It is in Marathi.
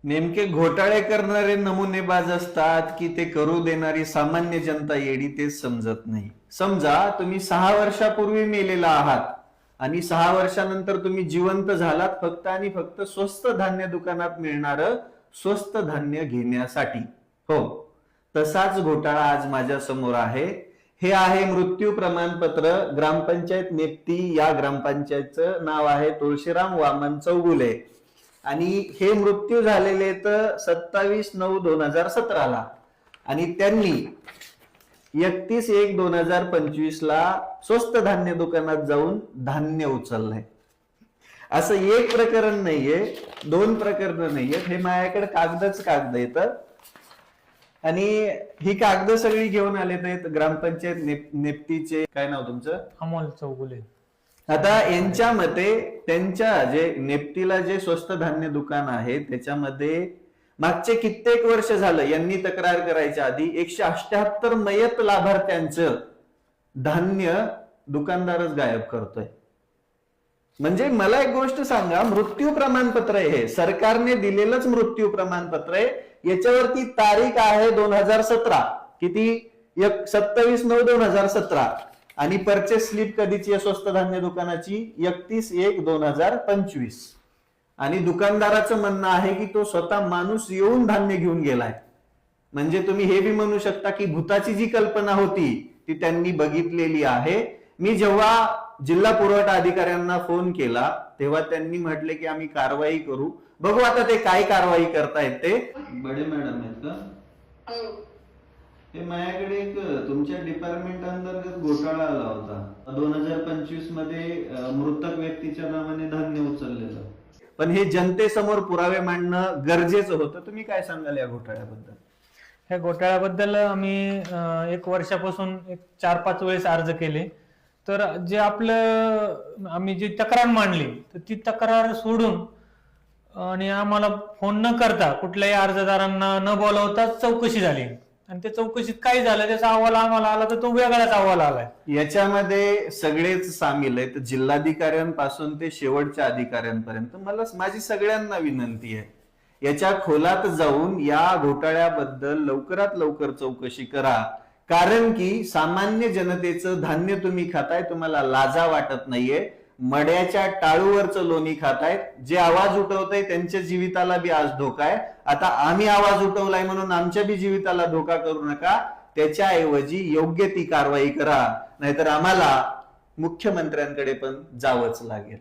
नेमके घोटाळे करणारे नमुनेबाज असतात की ते करू देणारी सामान्य जनता येडी तेच समजत नाही. समजा तुम्ही 6 वर्षापूर्वी मेलेला आहात आणि 6 वर्षानंतर तुम्ही जिवंत झालात फक्त आणि फक्त स्वस्त धान्य दुकानात मिळणार स्वस्त धान्य घेण्यासाठी. हो, तसाच घोटाळा आज माझ्या समोर आहे. हे आहे मृत्यू प्रमाणपत्र. ग्रामपंचायत नेप्ती या ग्रामपंचायतचं नाव आहे तुळशीराम वामन चौगुले आणि हे मृत्यू झालेले तर 27/9/2017 आणि त्यांनी 31/1/2025 स्वस्त धान्य दुकानात जाऊन धान्य उचललंय. असं एक प्रकरण नाहीये, 2 प्रकरण नाहीये, हे माझ्याकडे कागद येतात आणि ही कागद सगळी घेऊन आले नाहीत. ग्रामपंचायत नेप्तीचे काय नाव तुमचं? अमोल चौगुले. आता यांच्या मते त्यांच्या जे नेप्तीला जे स्वस्त धान्य दुकान आहे त्याच्यामध्ये मागचे कित्येक वर्ष झालं यांनी तक्रार करायच्या आधी 178 मयत लाभार्थ्यांचं धान्य दुकानदारच गायब करतोय. म्हणजे मला एक गोष्ट सांगा, मृत्यू प्रमाणपत्र आहे हे, सरकारने दिलेलंच मृत्यू प्रमाणपत्र आहे. याच्यावरती तारीख आहे 2017. किती? 27/9/2017 आणि परचेस स्लिप कधीची आहे स्वस्त धान्य दुकानाची? 31/1/2025 आणि दुकानदाराचं म्हणणं आहे की तो स्वतः माणूस येऊन धान्य घेऊन गेलाय. म्हणजे तुम्ही हे बी म्हणू शकता की भूताची जी कल्पना होती ती त्यांनी बघितलेली आहे. मी जेव्हा जिल्हा पुरवठा अधिकाऱ्यांना फोन केला तेव्हा त्यांनी म्हटले की आम्ही कारवाई करू. बघू आता ते काय कारवाई करतायत ते. बडे मॅडम आहेत का? ते माझ्याकडे एक तुमच्या डिपार्टमेंट अंतर्गत घोटाळा आला होता 2025 मध्ये मृतक व्यक्तीच्या नावाने धान्य उचललेलं. पण हे जनतेसमोर पुरावे मांडणं गरजेचं होतं. तुम्ही काय सांगाल या घोटाळ्याबद्दल? ह्या घोटाळ्याबद्दल आम्ही 1 वर्षापासून 4-5 वेळेस अर्ज केले. तर जे आपलं आम्ही जी तक्रार मांडली तर ती तक्रार सोडून आणि आम्हाला फोन न करता कुठल्याही अर्जदारांना न बोलावता चौकशी झाली आणि त्या चौकशीत काय झालं त्याचा अहवाल आम्हाला आला तर तो वेगळाच अहवाल आलाय. याच्यामध्ये सगळेच सामील आहेत, जिल्हाधिकाऱ्यांपासून ते शेवटच्या अधिकाऱ्यांपर्यंत. मला माझी सगळ्यांना विनंती आहे, याच्या खोलात जाऊन या घोटाळ्याबद्दल लवकरात लवकर चौकशी करा. कारण की सामान्य जनतेचं धान्य तुम्ही खाताय, तुम्हाला लाजा वाटत नाहीये. मड्याच्या टाळूवरचं लोणी खातायत. जे आवाज उठवतय त्यांच्या जीविताला बी आज धोका आहे. आता आम्ही आवाज उठवलाय म्हणून आमच्या बी जीविताला धोका करू नका. त्याच्याऐवजी योग्य ती कारवाई करा, नाहीतर आम्हाला मुख्यमंत्र्यांकडे पण जावंच लागेल.